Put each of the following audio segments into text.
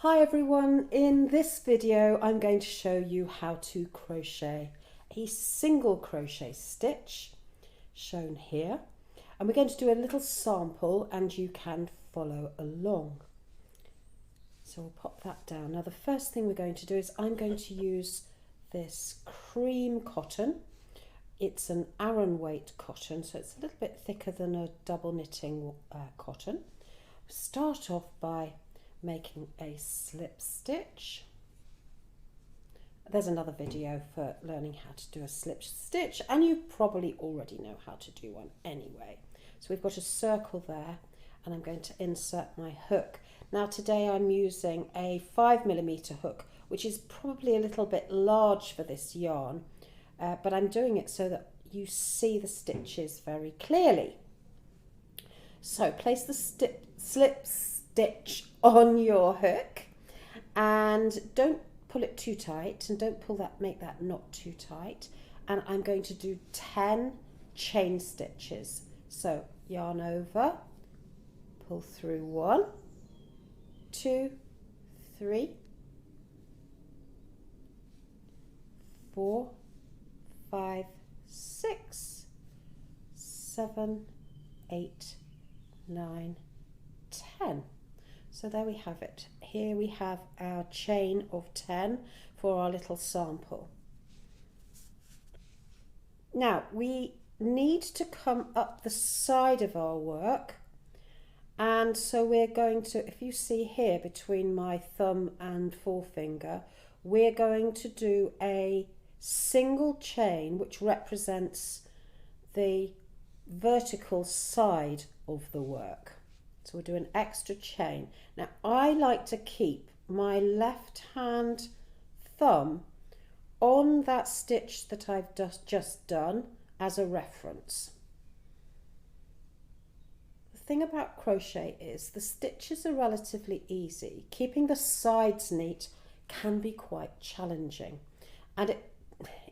Hi everyone, in this video I'm going to show you how to crochet a single crochet stitch shown here, and we're going to do a little sample and you can follow along. So we'll pop that down. Now the first thing we're going to do is I'm going to use this cream cotton. It's an Aran weight cotton, so it's a little bit thicker than a double knitting cotton. Start off by making a slip stitch. There's another video for learning how to do a slip stitch, and you probably already know how to do one anyway. So we've got a circle there, and I'm going to insert my hook. Now today I'm using a 5mm hook, which is probably a little bit large for this yarn, but I'm doing it so that you see the stitches very clearly. So place the slip stitch on your hook and don't pull it too tight, and don't make that knot too tight, and I'm going to do 10 chain stitches. So yarn over, pull through 1, 2, 3, 4, 5, 6, 7, 8, 9, 10. So there we have it. Here we have our chain of 10 for our little sample. Now we need to come up the side of our work, and so we're going to, if you see here between my thumb and forefinger, we're going to do a single chain which represents the vertical side of the work. So we'll do an extra chain. Now I like to keep my left hand thumb on that stitch that I've just done as a reference. The thing about crochet is the stitches are relatively easy. Keeping the sides neat can be quite challenging, and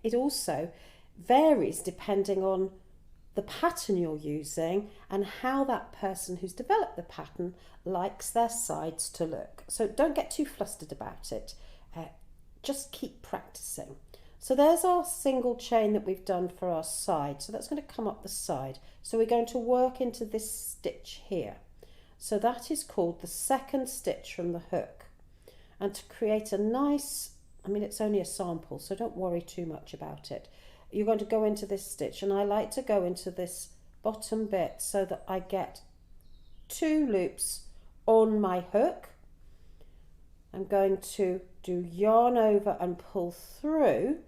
it also varies depending on the pattern you're using and how that person who's developed the pattern likes their sides to look. So don't get too flustered about it. Just keep practicing. So there's our single chain that we've done for our side. So that's going to come up the side. So we're going to work into this stitch here. So that is called the second stitch from the hook. And to create a nice, it's only a sample, so don't worry too much about it. You're going to go into this stitch, and I like to go into this bottom bit so that I get 2 loops on my hook. I'm going to do yarn over and pull through.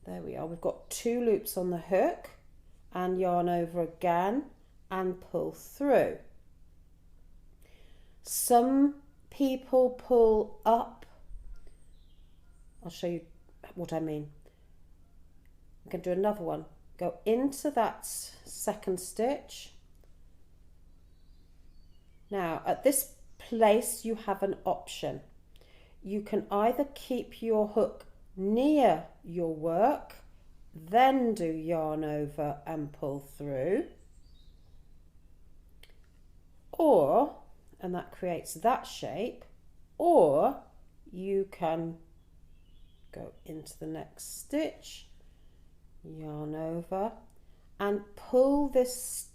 There we are, we've got 2 loops on the hook, and yarn over again and pull through. Some people pull up. I'll show you what I mean. I'm going to do another one. Go into that second stitch. Now at this place you have an option. You can either keep your hook near your work, then do yarn over and pull through, or, and that creates that shape, or you can go into the next stitch, yarn over and pull this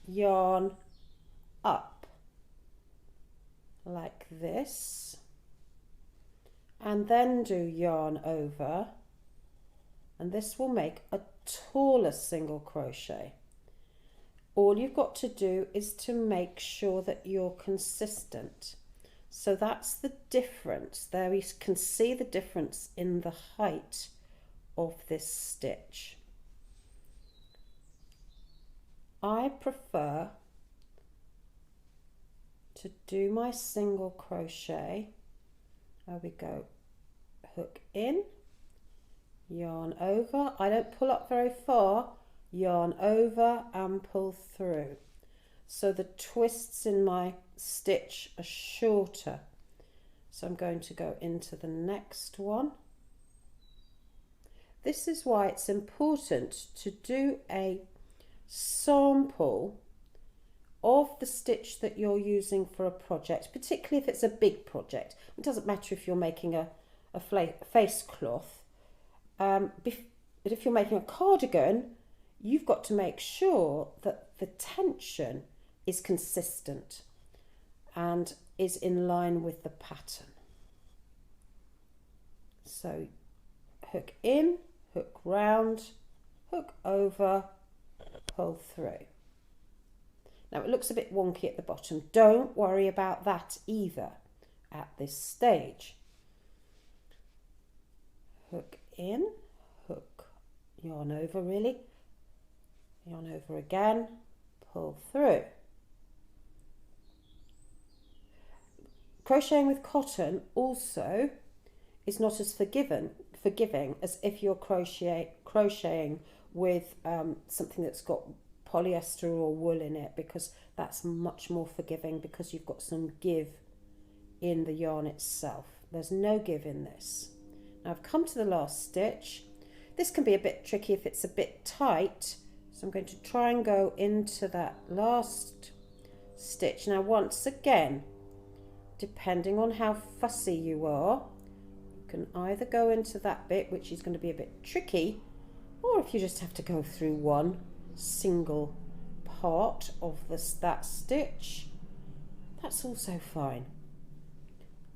yarn up like this, and then do yarn over, and this will make a taller single crochet. All you've got to do is to make sure that you're consistent. So that's the difference. There you can see the difference in the height of this stitch. I prefer to do my single crochet. There we go. Hook in, yarn over. I don't pull up very far. Yarn over and pull through. So the twists in my stitch are shorter. So I'm going to go into the next one. This is why it's important to do a sample of the stitch that you're using for a project, particularly if it's a big project. It doesn't matter if you're making a face cloth, but if you're making a cardigan, you've got to make sure that the tension is consistent and is in line with the pattern. So hook in, hook round, hook over, pull through. Now it looks a bit wonky at the bottom. Don't worry about that either at this stage. Hook in, hook, yarn over really, yarn over again, pull through. Crocheting with cotton also is not as forgiving as if you're crocheting with something that's got polyester or wool in it, because that's much more forgiving because you've got some give in the yarn itself. There's no give in this. Now I've come to the last stitch. This can be a bit tricky if it's a bit tight, so I'm going to try and go into that last stitch. Now once again, depending on how fussy you are, you can either go into that bit, which is going to be a bit tricky, or if you just have to go through one single part of that stitch, that's also fine.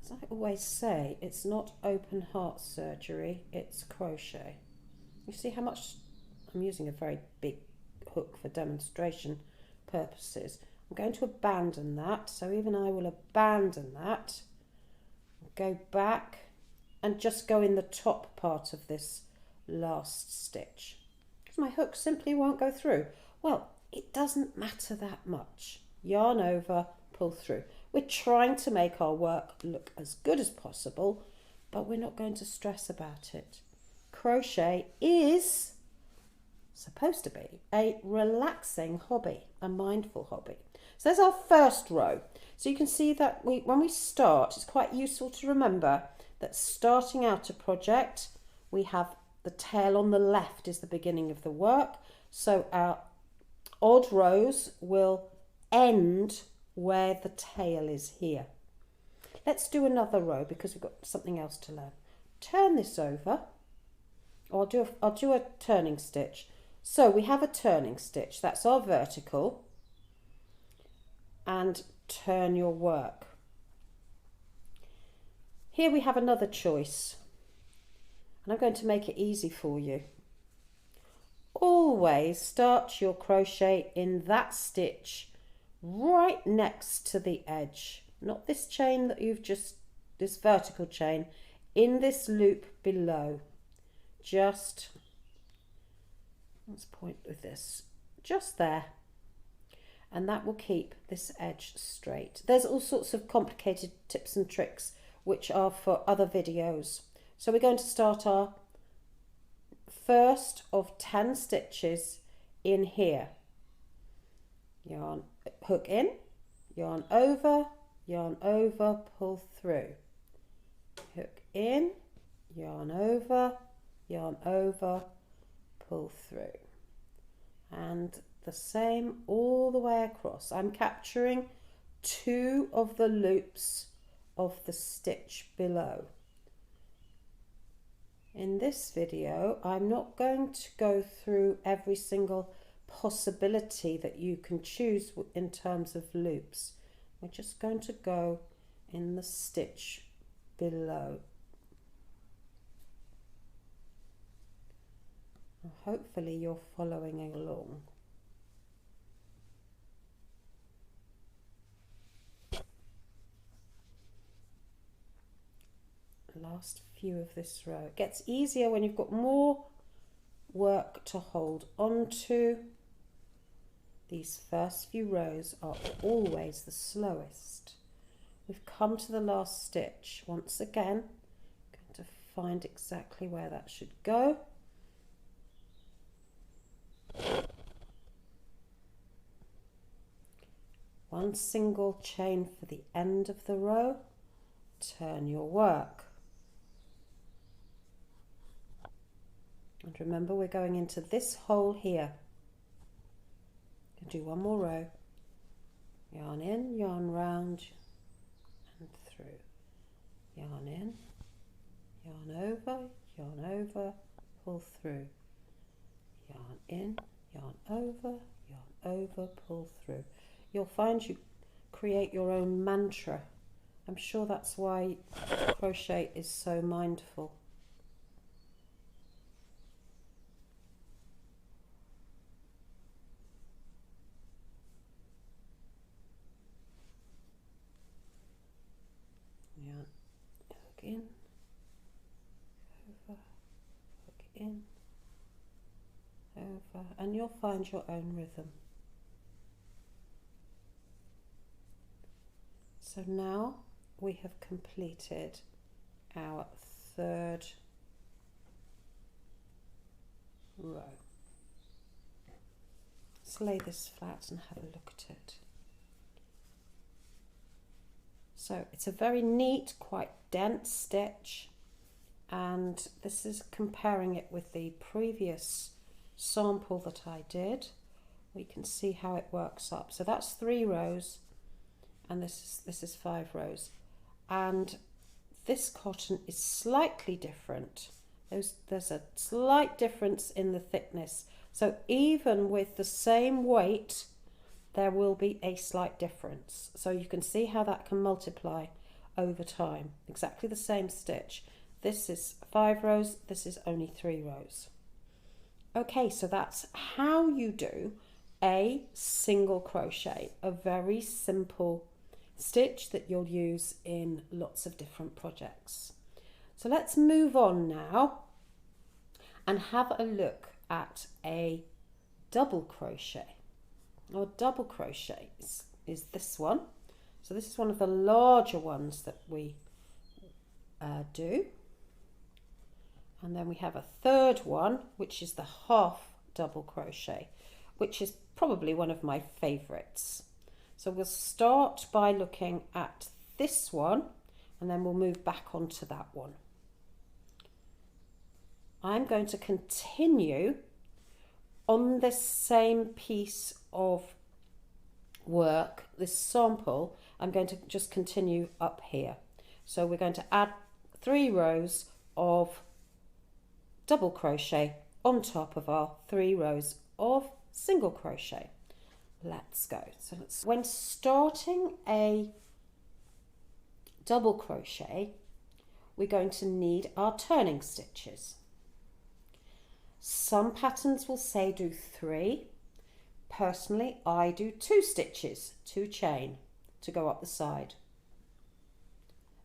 As I always say, it's not open heart surgery, it's crochet. You see how much I'm using a very big hook for demonstration purposes. I'm going to abandon that, so even I will abandon that, go back and just go in the top part of this last stitch, because my hook simply won't go through. Well, it doesn't matter that much. Yarn over, pull through. We're trying to make our work look as good as possible, but we're not going to stress about it. Crochet is supposed to be a relaxing hobby, a mindful hobby. So there's our first row. So you can see that when we start, it's quite useful to remember that starting out a project, we have the tail on the left is the beginning of the work. So our odd rows will end where the tail is here. Let's do another row because we've got something else to learn. Turn this over, or I'll do a turning stitch. So we have a turning stitch, that's our vertical, and turn your work. Here we have another choice, and I'm going to make it easy for you. Always start your crochet in that stitch right next to the edge, not this chain that this vertical chain, in this loop below. Just, let's point with this, just there. And that will keep this edge straight. There's all sorts of complicated tips and tricks which are for other videos. So we're going to start our first of 10 stitches in here. Yarn, hook in, yarn over, pull through. Hook in, yarn over, pull through. And the same all the way across. I'm capturing 2 of the loops of the stitch below. In this video, I'm not going to go through every single possibility that you can choose in terms of loops. We're just going to go in the stitch below. Hopefully you're following along. Last few of this row. It gets easier when you've got more work to hold onto. These first few rows are always the slowest. We've come to the last stitch. Once again, I'm going to find exactly where that should go. One single chain for the end of the row. Turn your work. And remember, we're going into this hole here. Do one more row. yarn in, yarn round and through, yarn in, yarn over, pull through, yarn in, yarn over, pull through. You'll find you create your own mantra. I'm sure that's why crochet is so mindful. Yarn, hook in, over, hook in, over, and you'll find your own rhythm. So now we have completed our third row. Let's lay this flat and have a look at it. So it's a very neat, quite dense stitch, and this is comparing it with the previous sample that I did. We can see how it works up. So that's 3 rows, and this is 5 rows, and this cotton is slightly different. There's a slight difference in the thickness, so even with the same weight there will be a slight difference. So you can see how that can multiply over time. Exactly the same stitch. This is 5 rows, this is only 3 rows. Okay, so that's how you do a single crochet, a very simple stitch that you'll use in lots of different projects. So let's move on now and have a look at a double crochet. Or double crochet is this one. So this is one of the larger ones that we do. And then we have a third one, which is the half double crochet, which is probably one of my favorites. So we'll start by looking at this one, and then we'll move back onto that one. I'm going to continue on this same piece of work, this sample. I'm going to just continue up here. So we're going to add 3 rows of double crochet on top of our 3 rows of single crochet. Let's go. So when starting a double crochet, we're going to need our turning stitches. Some patterns will say do 3. Personally, I do 2 stitches, 2 chain to go up the side.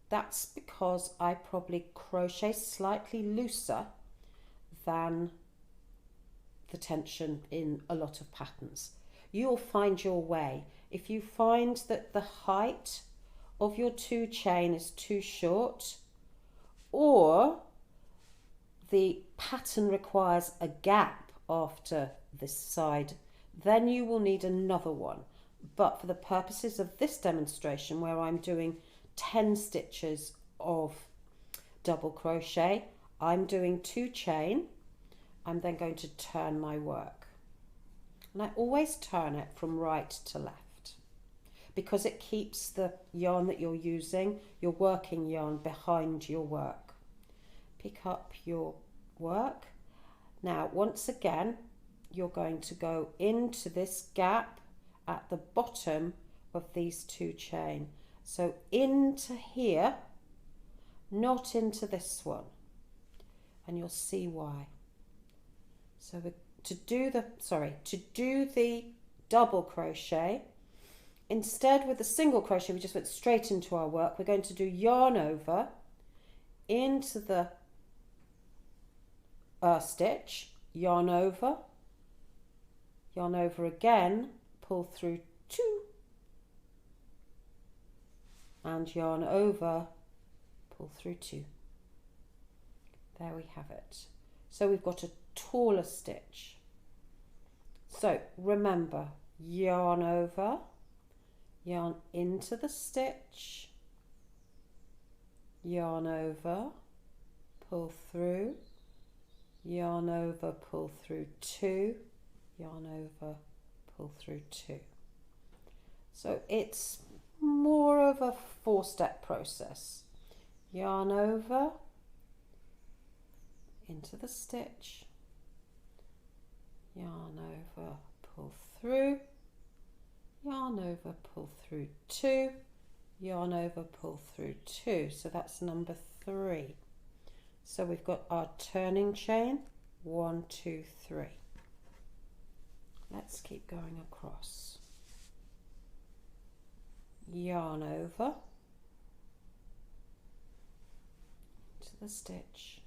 That's because I probably crochet slightly looser than the tension in a lot of patterns. You'll find your way. If you find that the height of your 2 chain is too short, or the pattern requires a gap after this side, then you will need another one. But for the purposes of this demonstration, where I'm doing 10 stitches of double crochet, I'm doing 2 chain. I'm then going to turn my work. And I always turn it from right to left because it keeps the yarn that you're using, your working yarn, behind your work. Pick up your work. Now, once again, you're going to go into this gap at the bottom of these 2 chain. So into here, not into this one. And you'll see why. So to do the double crochet, instead with the single crochet, we just went straight into our work. We're going to do yarn over into the stitch, yarn over again, pull through 2, and yarn over, pull through 2. There we have it. So we've got a taller stitch. So remember, yarn over, yarn into the stitch, yarn over, pull through, yarn over, pull through 2, yarn over, pull through 2. So it's more of a 4-step process. Yarn over, into the stitch, yarn over, pull through, yarn over, pull through 2, yarn over, pull through 2. So that's number 3. So we've got our turning chain, 1, 2, 3. Let's keep going across. Yarn over, to the stitch,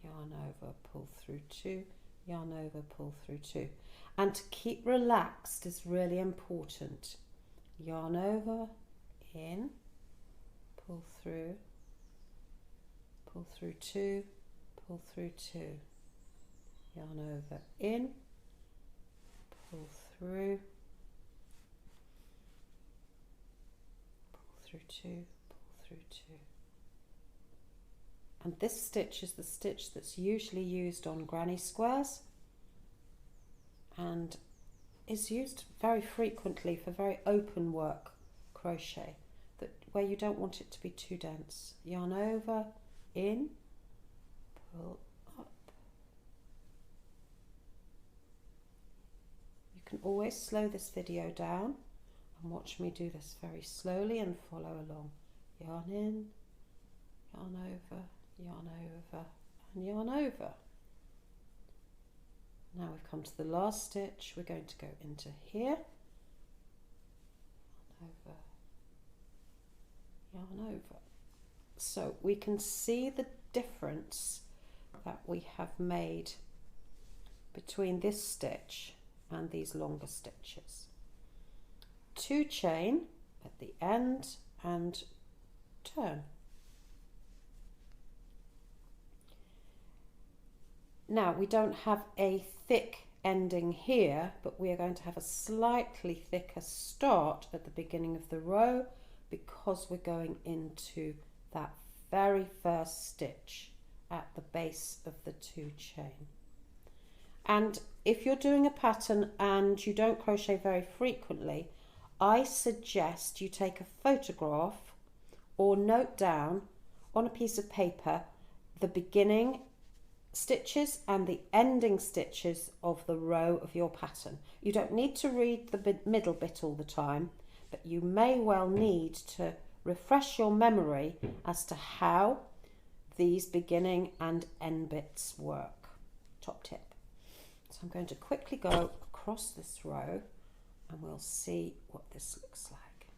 yarn over, pull through 2, yarn over, pull through 2. And to keep relaxed is really important. Yarn over, in, pull through 2, pull through 2, yarn over, in, pull through 2, pull through 2. And this stitch is the stitch that's usually used on granny squares and is used very frequently for very open work crochet, that where you don't want it to be too dense. Yarn over, in, pull up. You can always slow this video down and watch me do this very slowly and follow along. Yarn in, yarn over, yarn over, and yarn over. Now we've come to the last stitch. We're going to go into here, yarn over, yarn over. So we can see the difference that we have made between this stitch and these longer stitches. 2 chain at the end and turn. Now we don't have a thick ending here, but we are going to have a slightly thicker start at the beginning of the row because we're going into that very first stitch at the base of the 2 chain. And if you're doing a pattern and you don't crochet very frequently, I suggest you take a photograph or note down on a piece of paper the beginning stitches and the ending stitches of the row of your pattern. You don't need to read the middle bit all the time, but you may well need to refresh your memory as to how these beginning and end bits work. Top tip. So I'm going to quickly go across this row and we'll see what this looks like.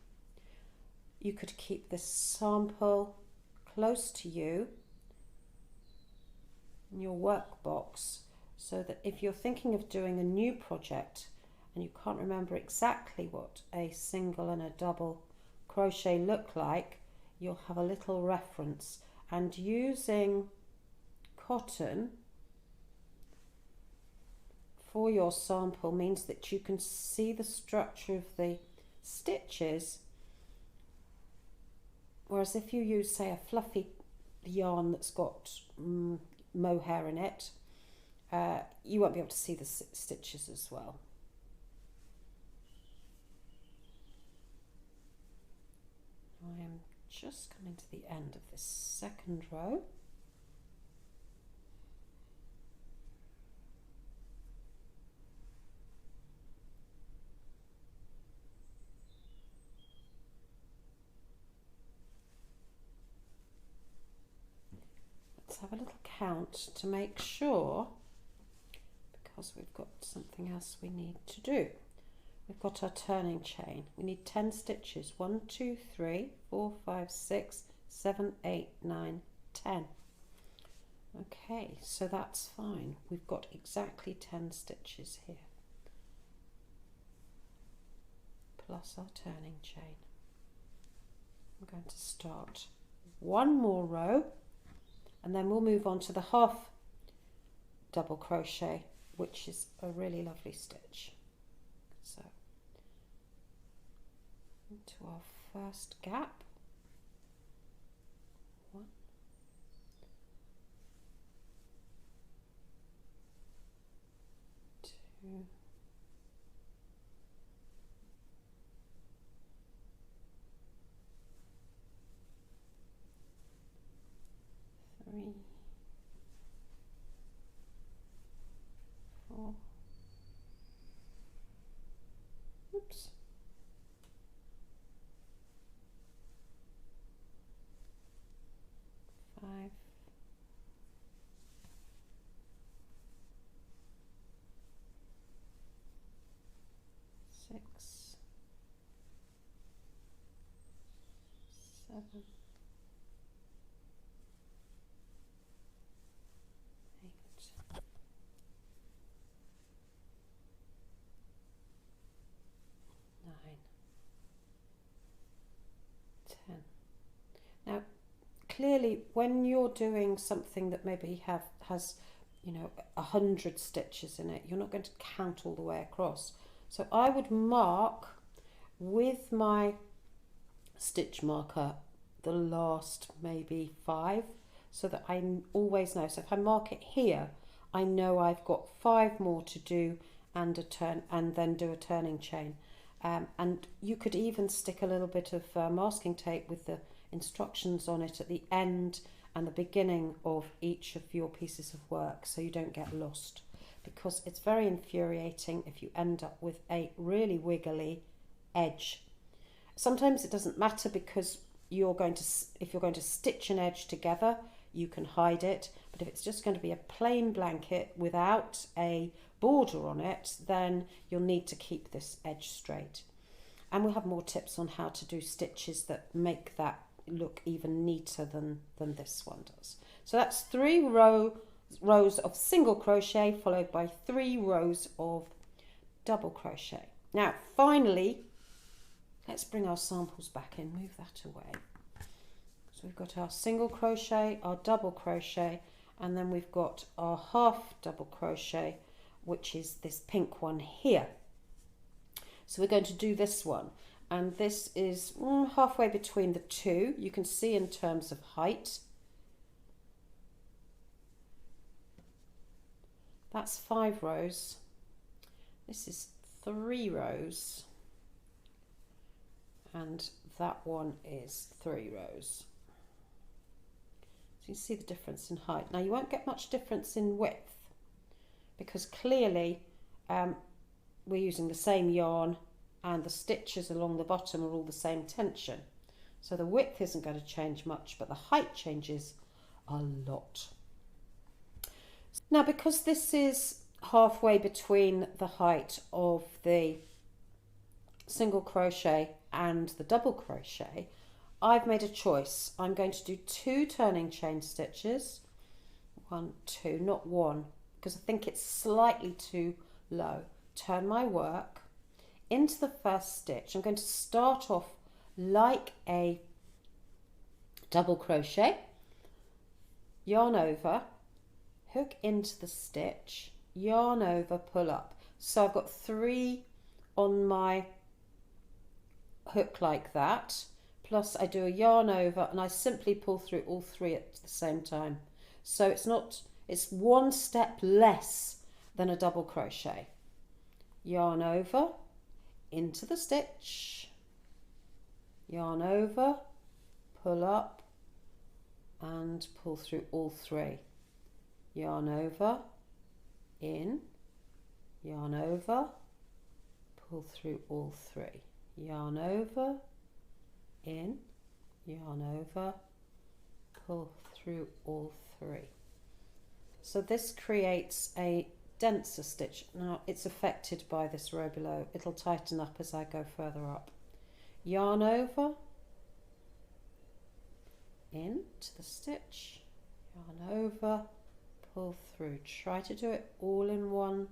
You could keep this sample close to you in your workbox so that if you're thinking of doing a new project and you can't remember exactly what a single and a double crochet look like, you'll have a little reference. And using cotton for your sample means that you can see the structure of the stitches, whereas if you use, say, a fluffy yarn that's got mohair in it, you won't be able to see the stitches as well. I am just coming to the end of this second row. Let's have a little count to make sure, because we've got something else we need to do. We've got our turning chain. We need 10 stitches. 1, 2, 3, 4, 5, 6, 7, 8, 9, 10. Okay, so that's fine. We've got exactly 10 stitches here, plus our turning chain. I'm going to start one more row and then we'll move on to the half double crochet, which is a really lovely stitch. So into our first gap, 1, 2, 7, 8, 9, 10. Now, clearly, when you're doing something that maybe has, you know, 100 stitches in it, you're not going to count all the way across. So I would mark with my stitch marker the last maybe 5, so that I always know. So if I mark it here, I know I've got 5 more to do and a turn, and then do a turning chain. And you could even stick a little bit of masking tape with the instructions on it at the end and the beginning of each of your pieces of work, so you don't get lost, because it's very infuriating if you end up with a really wiggly edge. Sometimes it doesn't matter, because if you're going to stitch an edge together, you can hide it, but if it's just going to be a plain blanket without a border on it, then you'll need to keep this edge straight. And we'll have more tips on how to do stitches that make that look even neater than this one does. So that's 3 rows of single crochet followed by 3 rows of double crochet. Now finally, let's bring our samples back in, move that away. So we've got our single crochet, our double crochet, and then we've got our half double crochet, which is this pink one here. So we're going to do this one, and this is halfway between the two. You can see in terms of height. That's 5 rows. This is 3 rows. And that one is 3 rows. So you see the difference in height. Now you won't get much difference in width, because clearly we're using the same yarn and the stitches along the bottom are all the same tension. So the width isn't going to change much, but the height changes a lot. Now, because this is halfway between the height of the single crochet and the double crochet, I've made a choice. I'm going to do 2 turning chain stitches. 1, 2, not 1, because I think it's slightly too low. Turn my work into the first stitch. I'm going to start off like a double crochet, yarn over, hook into the stitch, yarn over, pull up. So I've got 3 on my hook like that, plus I do a yarn over and I simply pull through all 3 at the same time. So it's 1 step less than a double crochet. Yarn over, into the stitch, yarn over, pull up and pull through all 3. Yarn over, in, yarn over, pull through all 3. Yarn over, in, yarn over, pull through all 3. So this creates a denser stitch. Now it's affected by this row below. It'll tighten up as I go further up. Yarn over, into the stitch, yarn over, pull through. Try to do it all in one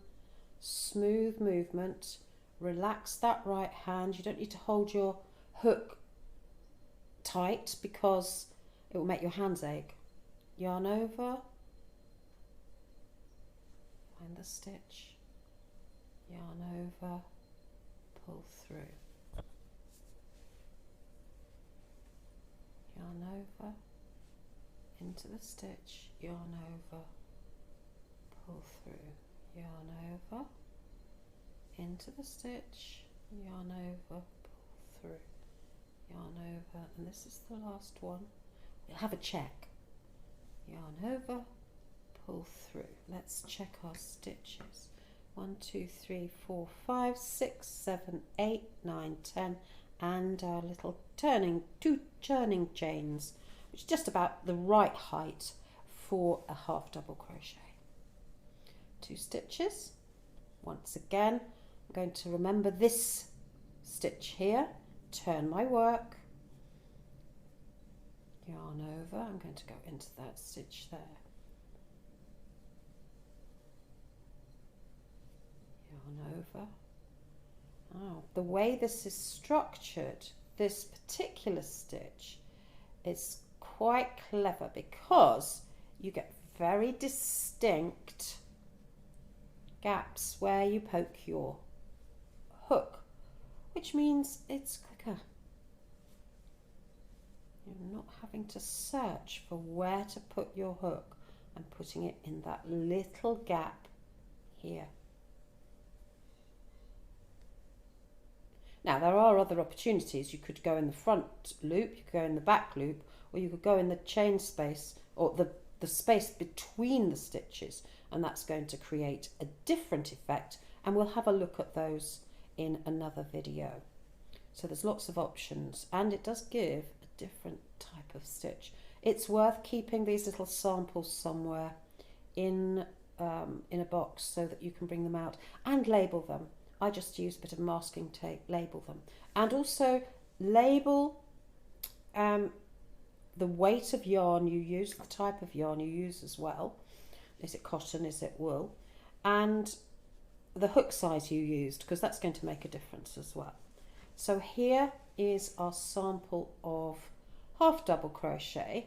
smooth movement. Relax that right hand. You don't need to hold your hook tight because it will make your hands ache. Yarn over, find the stitch, yarn over, pull through. Yarn over, into the stitch, yarn over, pull through. Yarn over, into the stitch, yarn over, pull through. Yarn over, and this is the last one. We'll have a check. Yarn over, pull through. Let's check our stitches. 1, 2, 3, 4, 5, 6, 7, 8, 9, 10, and our little two turning chains, which is just about the right height for a half double crochet. 2 stitches. Once again, I'm going to remember this stitch here, turn my work, yarn over. I'm going to go into that stitch there, yarn over. Oh, the way this is structured, this particular stitch, is quite clever because you get very distinct gaps where you poke your hook, which means it's quicker. You're not having to search for where to put your hook and putting it in that little gap here. Now, there are other opportunities. You could go in the front loop, you could go in the back loop, or you could go in the chain space, or the space between the stitches, and that's going to create a different effect, and we'll have a look at those in another video. So there's lots of options, and it does give a different type of stitch. It's worth keeping these little samples somewhere in a box so that you can bring them out and label them. I just use a bit of masking tape, label them, and also label the weight of yarn you use, the type of yarn you use as well. Is it cotton, is it wool? And the hook size you used, because that's going to make a difference as well. So here is our sample of half double crochet,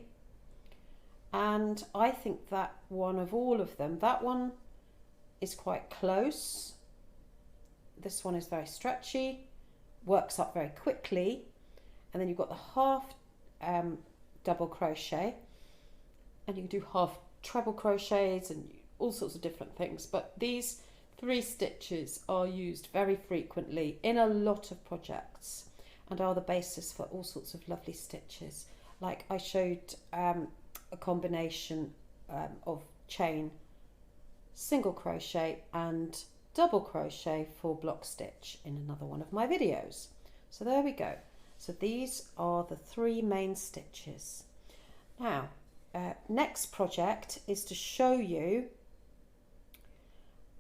and I think that one of all of them, that one is quite close. This one is very stretchy, works up very quickly, and then you've got the half double crochet, and you can do half treble crochets and all sorts of different things, but these 3 stitches are used very frequently in a lot of projects and are the basis for all sorts of lovely stitches. Like I showed a combination of chain, single crochet and double crochet for block stitch in another one of my videos. So there we go. So these are the 3 main stitches. Now, next project is to show you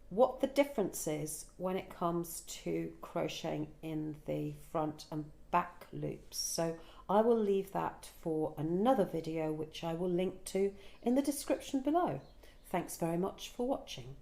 what the difference is when it comes to crocheting in the front and back loops. So I will leave that for another video, which I will link to in the description below. Thanks very much for watching.